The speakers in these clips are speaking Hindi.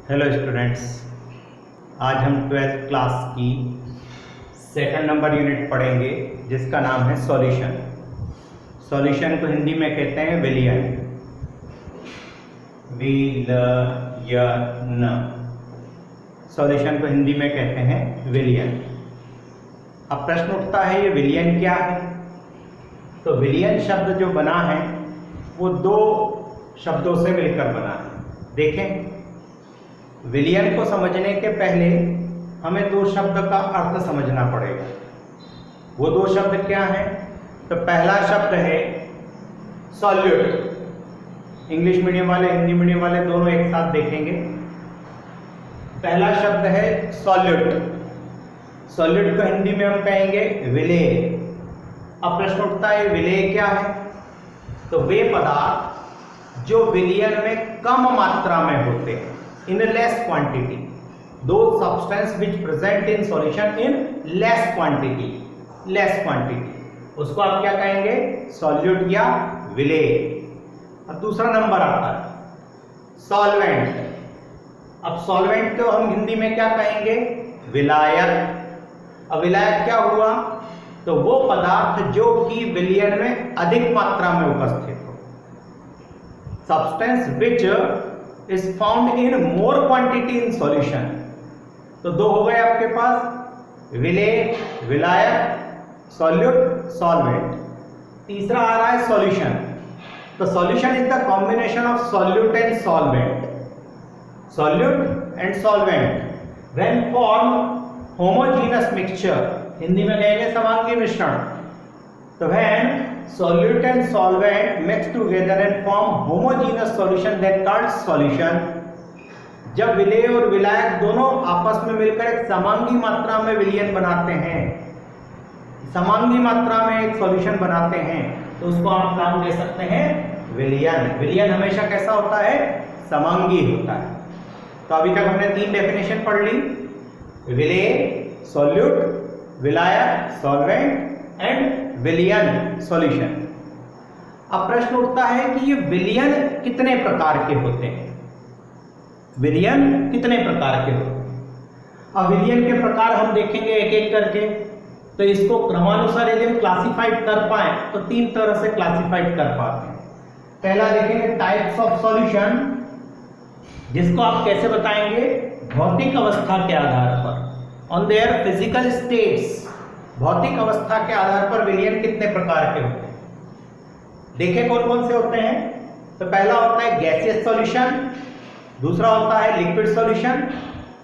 हेलो स्टूडेंट्स, आज हम 12th क्लास की सेकंड नंबर यूनिट पढ़ेंगे जिसका नाम है सॉल्यूशन। सॉल्यूशन को हिंदी में कहते हैं विलयन। विलयन सॉल्यूशन को हिंदी में कहते हैं विलयन। अब प्रश्न उठता है ये विलयन क्या है। तो विलयन शब्द जो बना है वो दो शब्दों से मिलकर बना है। देखें, विलयन को समझने के पहले हमें दो शब्द का अर्थ समझना पड़ेगा। वो दो शब्द क्या हैं? तो पहला शब्द है सॉल्यूट। इंग्लिश मीडियम वाले हिंदी मीडियम वाले दोनों एक साथ देखेंगे। पहला शब्द है सॉल्यूट। सॉल्यूट को हिंदी में हम कहेंगे विलेय। अब प्रश्न उठता है विलेय क्या है? तो वे पदार्थ जो विलयन में कम मात्रा में होते हैं, in a less quantity, those substance which present in solution in less quantity, उसको आप क्या कहेंगे? सॉल्यूट या विलेय। अब दूसरा नंबर आता है सॉल्वेंट। अब सॉल्वेंट को हम हिंदी में क्या कहेंगे? विलायक। अब विलायक क्या हुआ? तो वो पदार्थ जो कि विलयन में अधिक मात्रा में उपस्थित हो, substance which is found in more quantity in solution। तो दो हो गए आपके पास, विलेय, विलायक, सॉल्यूट, सॉल्वेंट। तीसरा आ रहा है सॉल्यूशन। तो solution is the combination of solute and solvent. Solute and solvent when form homogeneous mixture, Hindi में कहेंगे समांगी मिश्रण। तो when solute and solvent mix together and form homogeneous solution that called solution। जब विलेय और विलायक दोनों आपस में मिलकर एक समांगी मात्रा में विलयन बनाते हैं, समांगी मात्रा में एक सॉल्यूशन बनाते हैं, तो उसको आप नाम दे सकते हैं विलयन। विलयन हमेशा कैसा होता है? समांगी होता है। तो अभी तक हमने तीन डेफिनेशन पढ़ ली, विलेय, सॉल्यूट, विलायक, सॉल्वेंट एंड विलयन, सॉल्यूशन। अब प्रश्न उठता है कि ये विलयन कितने प्रकार के होते हैं? विलयन कितने प्रकार के होते हैं? अब विलयन के प्रकार हम देखेंगे एक एक करके। तो इसको क्रमानुसार यदि हम क्लासिफाइड कर पाए तो तीन तरह से क्लासिफाइड कर पाते हैं। पहला देखेंगे टाइप्स ऑफ सॉल्यूशन, जिसको आप कैसे बताएंगे? भौतिक अवस्था के आधार पर, ऑन देयर फिजिकल स्टेट्स। भौतिक अवस्था के आधार पर विलयन कितने प्रकार के होते हैं? देखें कौन कौन से होते हैं। तो पहला होता है गैसियस सॉल्यूशन, दूसरा होता है लिक्विड सॉल्यूशन,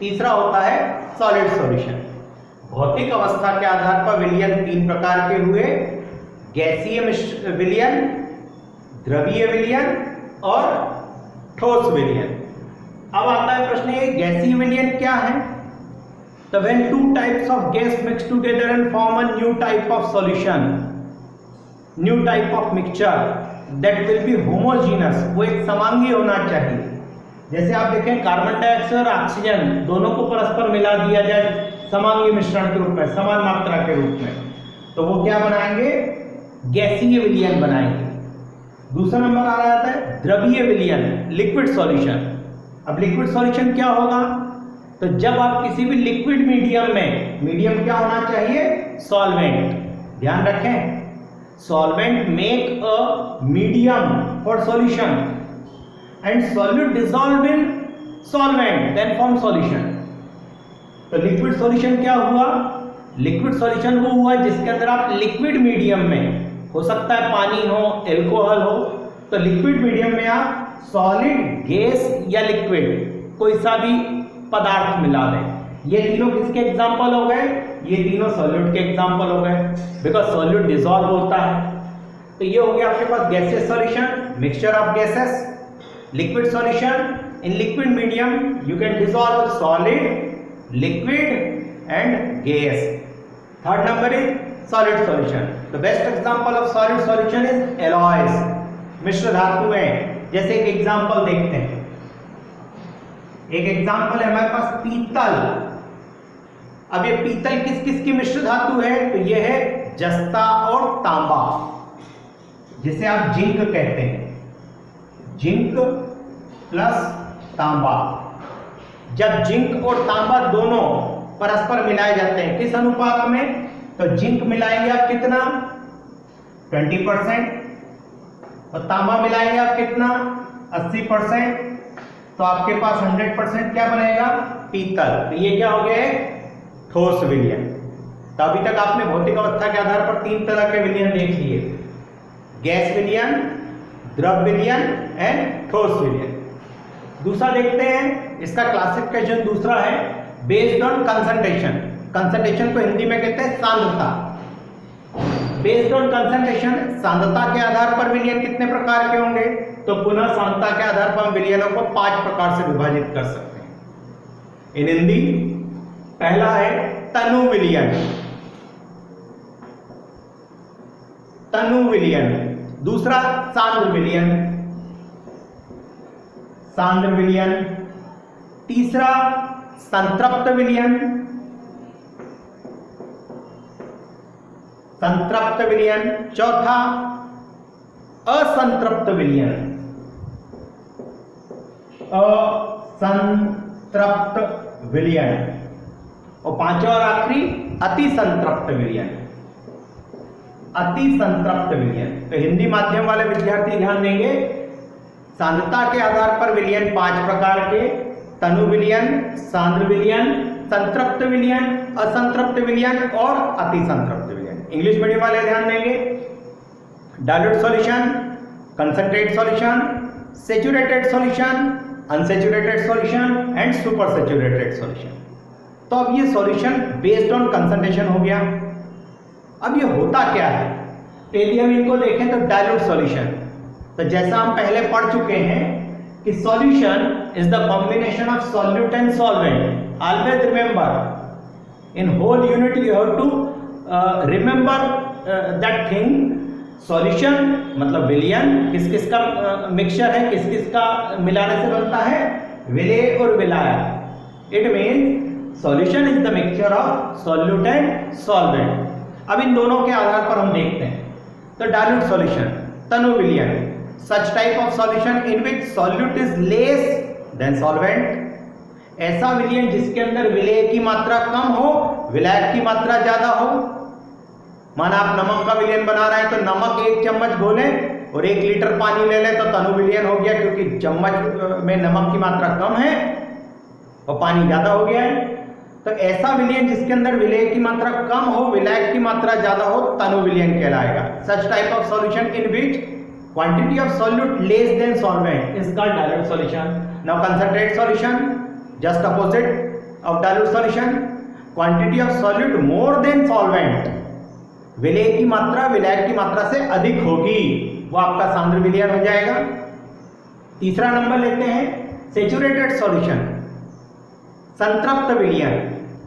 तीसरा होता है सॉलिड सॉल्यूशन। भौतिक अवस्था के आधार पर विलयन तीन प्रकार के हुए, गैसीय विलयन, द्रवीय विलयन और ठोस विलयन। अब आता है प्रश्न, ये गैसीय विलयन क्या है? तो when two types of gas mix together and form a new type of solution, new type of mixture that will be homogeneous, वो एक समांगी होना चाहिए। जैसे आप देखें कार्बन डाइऑक्साइड और ऑक्सीजन दोनों को परस्पर मिला दिया जाए समांगी मिश्रण के रूप में, समान मात्रा के रूप में, तो वो क्या बनाएंगे? गैसीय विलयन बनाएंगे। दूसरा नंबर आ रहा है द्रवीय विलयन, लिक्विड सॉल्यूशन। अब लिक्विड सॉल्यूशन क्या होगा? तो जब आप किसी भी लिक्विड मीडियम में, मीडियम क्या होना चाहिए? सॉल्वेंट। ध्यान रखें, solvent make a medium for solution and solute dissolve in solvent then form solution. तो लिक्विड सॉल्यूशन क्या हुआ? लिक्विड सॉल्यूशन वो हुआ जिसके अंदर आप लिक्विड मीडियम में, हो सकता है पानी हो, एल्कोहल हो, तो लिक्विड मीडियम में आप सॉलिड, गैस या लिक्विड कोई सा भी पदार्थ मिला दें। ये तीनों किसके एग्जाम्पल हो गए? ये तीनों सॉल्यूट के एग्जाम्पल हो गए, बिकॉज सॉल्यूट डिसॉल्व होता है। तो ये हो गया आपके पास gaseous solution, mixture of gases. Liquid solution, in liquid medium you can dissolve solid, liquid and gas. Third number is solid solution. The best example of solid solution is alloys, मिश्र धातुएं। जैसे एक एग्जाम्पल देखते हैं, एक एग्जाम्पल है हमारे पास पीतल। अब ये पीतल किस किस की मिश्र धातु है? तो ये है जस्ता और तांबा, जिसे आप जिंक कहते हैं। जिंक प्लस तांबा। जब जिंक और तांबा दोनों परस्पर मिलाए जाते हैं, किस अनुपात में? तो जिंक मिलाएंगे आप कितना? 20%, और तांबा मिलाएंगे आप कितना? 80%, तो आपके पास 100% क्या बनेगा? पीतल। तो ये क्या हो गया? एक ठोस विलयन। तो अभी तक आपने भौतिक अवस्था के आधार पर 3 तरह के विलयन देख लिए, गैस विलयन, द्रव विलयन एंड ठोस विलयन। दूसरा देखते हैं, इसका क्लासिफिकेशन दूसरा है बेस्ड ऑन कंसंट्रेशन। कंसंट्रेशन को हिंदी में कहते हैं सांद्रता। बेस्ड ऑन कंसंट्रेशन, सांद्रता के आधार पर विलयन कितने प्रकार के होंगे? तो पुनः सांद्रता के आधार पर हम विलयनों को 5 प्रकार से विभाजित कर सकते हैं इन हिंदी। पहला है तनु विलयन। तनु विलयन। दूसरा सांद्र विलयन, सांद्र विलयन। तीसरा संतृप्त विलयन, संतृप्त विलयन। चौथा असंतृप्त विलयन, असंतृप्त विलयन। और पांचवा और आखिरी अति संतृप्त विलयन, अति संतृप्त विलयन। तो हिंदी माध्यम वाले विद्यार्थी ध्यान देंगे, सांद्रता के आधार पर विलयन 5 प्रकार के, तनु विलयन, सांद्र विलयन, संतृप्त विलयन, असंतृप्त विलयन और अति संतृप्त विलयन। इंग्लिश मीडियम वाले ध्यान देंगे, dilute solution, concentrate solution, saturated solution, unsaturated solution and super saturated solution. तो अब ये सॉल्यूशन बेस्ड ऑन कंसंट्रेशन हो गया। अब ये होता क्या है? यदि हम इनको देखें तो डाइल्यूट सॉल्यूशन, तो जैसा हम पहले पढ़ चुके हैं कि solution is the combination of solute and solvent. Always remember in whole unit you have to remember that thing. Solution मतलब विलयन, किस किस का मिक्सचर है, किस किस का मिलाने से बनता है? विलेय और विलायक। It means solution is the mixture of solute and solvent. अब इन दोनों के आधार पर हम देखते हैं। तो डाइल्यूट सॉल्यूशन, तनु विलयन, सच type of solution in which solute is less than solvent. ऐसा विलयन जिसके अंदर विलेय की मात्रा कम हो, विलायक की मात्रा ज्यादा हो। माना आप नमक का विलयन बना रहे हैं तो नमक 1 चम्मच घोलें और 1 लीटर पानी ले लें तो तनु विलयन हो गया, क्योंकि चम्मच में नमक की मात्रा कम है और पानी ज्यादा हो गया है। तो ऐसा विलयन जिसके अंदर विलेय की मात्रा कम हो, विलायक की मात्रा ज्यादा हो, तनु विलयन कहलाएगा। Such type of solution in which quantity of solute less than solvent is called dilute solution. Now concentrate solution, just opposite of dilute solution, quantity of solute more than solvent, विलेय की मात्रा विलायक की मात्रा से अधिक होगी, वो आपका सांद्र विलयन हो जाएगा। तीसरा नंबर लेते हैं सैचुरेटेड सॉल्यूशन, संतृप्त विलयन।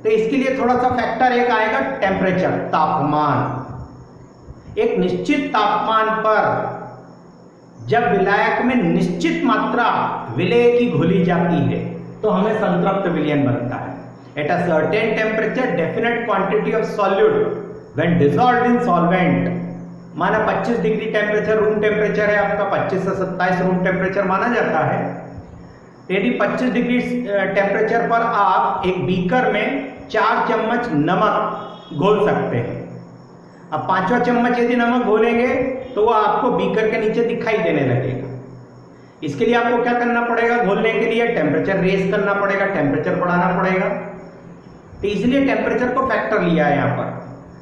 तो इसके लिए थोड़ा सा फैक्टर एक आएगा, टेम्परेचर, तापमान। एक निश्चित तापमान पर जब विलायक में निश्चित मात्रा विलेय की घोली जाती है तो हमें संतृप्त विलयन बनता है। At a certain temperature definite quantity of solute when dissolved in solvent. माना 25 डिग्री टेम्परेचर रूम टेम्परेचर है आपका, 25 से 27 रूम टेम्परेचर माना जाता है। यदि 25 डिग्री टेम्परेचर पर आप एक बीकर में 4 चम्मच नमक घोल सकते हैं। अब 5वां चम्मच यदि नमक घोलेंगे तो वह आपको बीकर के नीचे दिखाई देने लगेगा। इसके लिए आपको क्या करना पड़ेगा? घोलने के लिए टेम्परेचर रेज करना पड़ेगा, टेम्परेचर बढ़ाना पड़ेगा। तो इसलिए टेम्परेचर को फैक्टर लिया है यहाँ पर।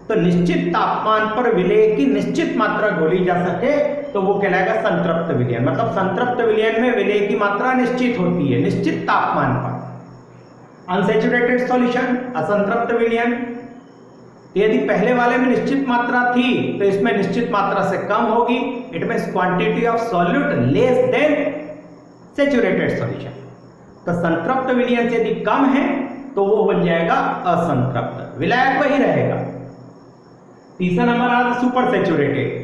तो निश्चित तापमान पर विलेय की निश्चित मात्रा घोली जा सके तो वो कहलाएगा संतृप्त विलयन। मतलब संतृप्त विलयन में विलेय की मात्रा निश्चित होती है, निश्चित तापमान पर। अनसैचुरेटेड सॉल्यूशन, असंतृप्त विलयन। यदि पहले वाले में निश्चित मात्रा थी तो इसमें निश्चित मात्रा से कम होगी। It means quantity of solute less then saturated solution. तो संतृप्त विलयन से यदि कम है तो वो बन जाएगा असंतृप्त, विलायक वही रहेगा। तीसरा नंबर आता है सुपर सैचुरेटेड।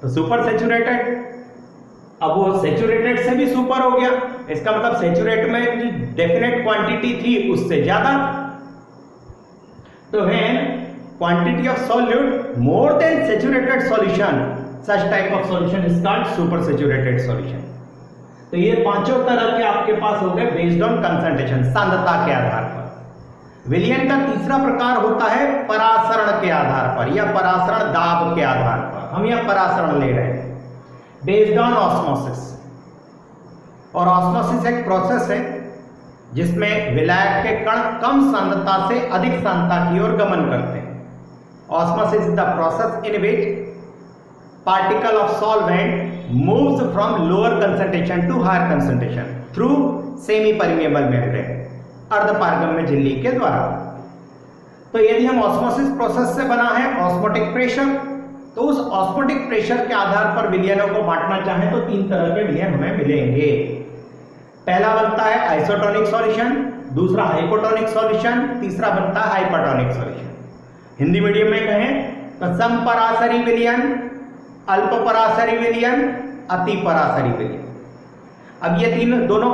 तो सुपर सैचुरेटेड, अब वो सैचुरेटेड से भी सुपर हो गया। इसका मतलब सैचुरेट में जो डेफिनेट क्वांटिटी थी उससे ज्यादा। तो है quantity of solute more then saturated solution, such type of solution is called super saturated solution. तो ये पांचों तरह के आपके पास हो गए बेस्ड ऑन कंसंट्रेशन, सांद्रता के आधार पर। विलयन का तीसरा प्रकार होता है परासरण के आधार पर या परासरण दाब के आधार पर। हम यह परासरण ले रहे हैं बेस्ड ऑन ऑस्मोसिस। और ऑस्मोसिस एक प्रोसेस है जिसमें विलायक के कण कम सांद्रता से अधिक सांद्रता की ओर गमन करते हैं। Osmosis is the process in which particle of solvent moves from lower concentration to higher concentration through semi permeable membrane, अर्धपारगम्य झिल्ली के द्वारा। तो यदि हम ऑस्मोसिस प्रोसेस से बना है ऑस्मोटिक प्रेशर, तो उस ऑस्मोटिक प्रेशर के आधार पर विलयनों को बांटना चाहें तो तीन तरह के विलयन हमें मिलेंगे। पहला बनता है आइसोटोनिक सॉल्यूशन, दूसरा हाइपोटोनिक सॉल्यूशन, तीसरा बनता है हाइपरटोनिक सॉल्यूशन। हिंदी मीडियम में कहें तो समपरासरी विलयन, अल्प परासरी विलयन, अति परासरी विलयन। अब ये तीनों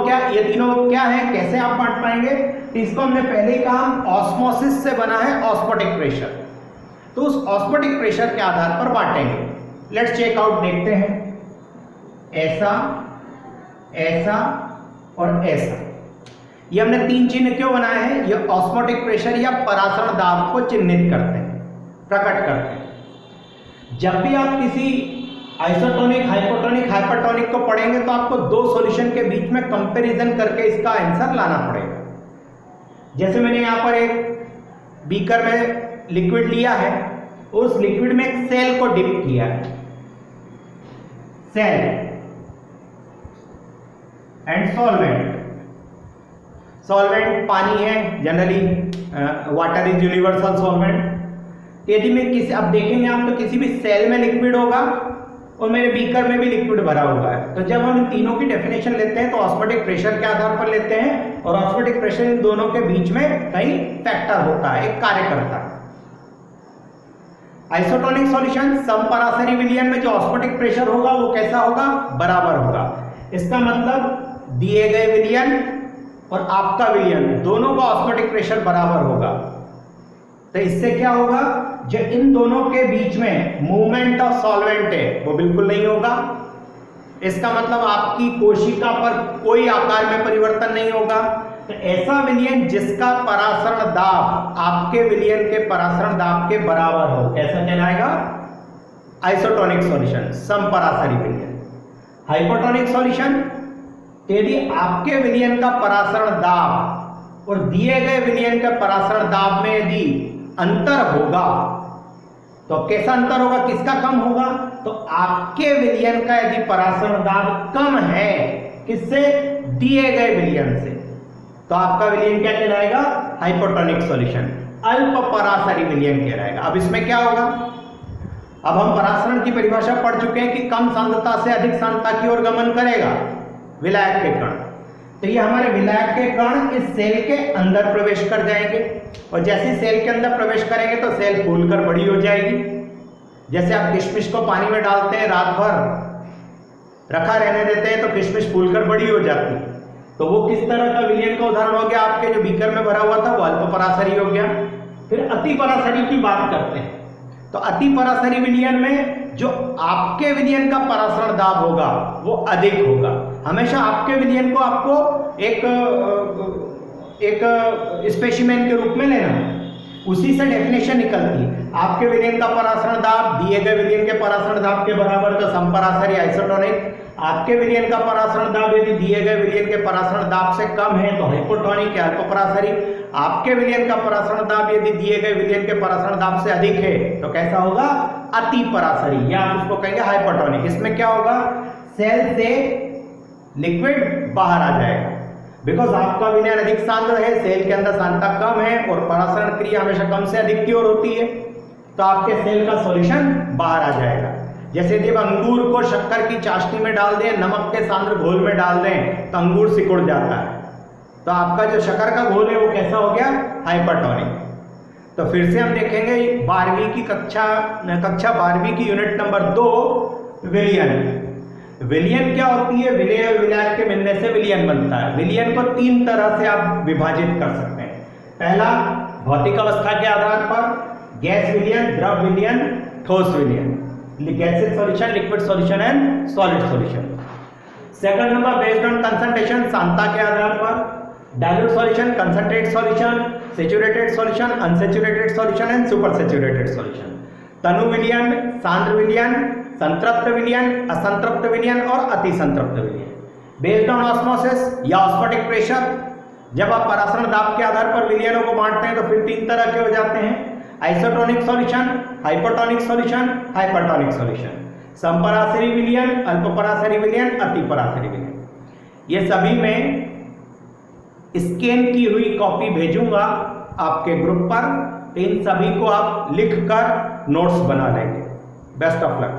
क्या है, कैसे आप बांट पाएंगे? तो इसको हमने पहले ही कहा ऑस्मोसिस से बना है ऑस्मोटिक प्रेशर, तो उस ऑस्मोटिक प्रेशर के आधार पर बांटेंगे। लेट्स चेक आउट, देखते हैं। ऐसा, ऐसा और ऐसा, ये हमने तीन चिन्ह क्यों बनाए हैं? ये ऑस्मोटिक प्रेशर या परासरण दाब को चिन्हित करते हैं, प्रकट करते हैं। जब भी आप किसी आइसोटोनिक, हाइपोटोनिक, हाइपरटोनिक को पढ़ेंगे तो आपको दो सॉल्यूशन के बीच में कंपैरिजन करके इसका आंसर लाना पड़ेगा। जैसे मैंने यहां पर एक बीकर में लिक्विड लिया है, उस लिक्विड में एक सेल को डिप किया है, सेल एंड सॉल्वेंट पानी है, generally water is universal solvent. यदि मैं किसी, अब देखेंगे आप तो किसी भी सेल में लिक्विड होगा और मेरे बीकर में भी लिक्विड भरा हुआ है। तो जब हम इन तीनों की डेफिनेशन लेते हैं तो ऑस्मोटिक प्रेशर के आधार पर लेते हैं, और ऑस्मोटिक प्रेशर इन दोनों के बीच में कई फैक्टर होता है, एक कार्य करता है। आइसोटोनिक सॉल्यूशन, समपरासरी विलयन में जो ऑस्मोटिक प्रेशर होगा वो कैसा होगा? बराबर होगा। इसका मतलब दिए गए विलयन और आपका विलयन दोनों का ऑस्मोटिक प्रेशर बराबर होगा। तो इससे क्या होगा? जो इन दोनों के बीच में मूवमेंट ऑफ सॉल्वेंट है वो बिल्कुल नहीं होगा। इसका मतलब आपकी कोशिका पर कोई आकार में परिवर्तन नहीं होगा। तो ऐसा विलयन जिसका परासरण दाब आपके विलयन के परासरण दाब के बराबर हो, कैसा कहलाएगा? आइसोटोनिक सॉल्यूशन, समपरासरी विलयन। हाइपोटोनिक सॉल्यूशन, यदि आपके विलयन का परासरण दाब और दिए गए विलयन के परासरण दाब में यदि अंतर होगा, तो कैसा अंतर होगा? किसका कम होगा? तो आपके विलयन का यदि परासरण दाब कम है, किससे? दिए गए विलयन से, तो आपका विलयन क्या कहलाएगा? हाइपोटोनिक सॉल्यूशन, अल्प परासरी विलयन कहलाएगा। अब इसमें क्या होगा? अब हम परासरण की परिभाषा पढ़ चुके हैं कि कम सांद्रता से अधिक सांद्रता की ओर गमन करेगा विलायक के कण। तो ये हमारे विलायक के कण इस सेल के अंदर प्रवेश कर जाएंगे, और जैसे सेल के अंदर प्रवेश करेंगे तो सेल फूलकर बड़ी हो जाएगी। जैसे आप किशमिश को पानी में डालते हैं, रात भर रखा रहने देते हैं तो किशमिश फूलकर बड़ी हो जाती है। तो वो किस तरह का विलयन का उदाहरण हो गया? आपके जो बीकर में भरा हुआ था वो अल्प परासरी हो गया। फिर अति परासरी की बात करते हैं, तो अति परासरी विलयन में जो आपके विलयन का परासरण दाब होगा वो अधिक होगा। हमेशा आपके विलयन को आपको एक स्पेसिमेन के रूप में लेना है, उसी से डेफिनेशन निकलती है। आपके विलयन का परासरण दाब दिए गए विलयन के परासरण दाब के बराबर, तो समपरासरी आइसोटोनिक। आपके विलयन का परासरण दाब यदि दिए गए विलयन के परासरण दाब से कम है तो हाइपोटोनिक या अल्पपरासरी। आपके विलयन का परासरण दाब यदि दिए गए विलयन के परासरण दाब से अधिक है तो कैसा होगा? अति परासरी, या आप उसको कहेंगे हाइपोटोनिक। इसमें क्या होगा? सेल से लिक्विड बाहर आ जाएगा, बिकॉज आपका विलयन अधिक सांद्र है, सेल के अंदर सांद्रता कम है और परासरण क्रिया हमेशा कम से अधिक की ओर होती है, तो आपके सेल का सॉल्यूशन बाहर आ जाएगा। जैसे यदि अंगूर को शक्कर की चाशनी में डाल दें, नमक के सांद्र घोल में डाल दें तो अंगूर सिकुड़ जाता है, तो आपका जो शक्कर का घोल है वो कैसा हो गया? हाइपरटोनिक। तो फिर से हम देखेंगे 12वीं की कक्षा 12वीं की यूनिट नंबर 2, विलयन। विलयन क्या होती है? विलय और विलायक के मिलने से विलयन बनता है। विलयन को तीन तरह से आप विभाजित कर सकते हैं। पहला, भौतिक अवस्था के आधार पर, गैस विलयन, द्रव विलयन, ठोस विलयन, gaseous solution, liquid solution and solid solution. Second number based on concentration, सांद्रता के आधार पर, dilute solution, concentrate solution, saturated solution, unsaturated solution and super saturated solution. तनु विलयन, सांद्र विलयन, संतृप्त विलयन, असंतृप्त विलयन और अति संतृप्त विलयन। बेस्ड ऑन ऑस्मोसिस या ऑस्मोटिक प्रेशर, जब आप परासरण दाब के आधार पर विलयनों को बांटते हैं तो फिर 3 तरह के हो जाते हैं, isotonic solution, hypotonic solution, hypertonic solution, समपराशरी विलयन, अल्पपराशरी विलयन, अतिपराशरी विलयन। ये सभी मैं स्कैन की हुई कॉपी भेजूंगा आपके ग्रुप पर, इन सभी को आप लिखकर नोट्स बना लेंगे। Best of luck.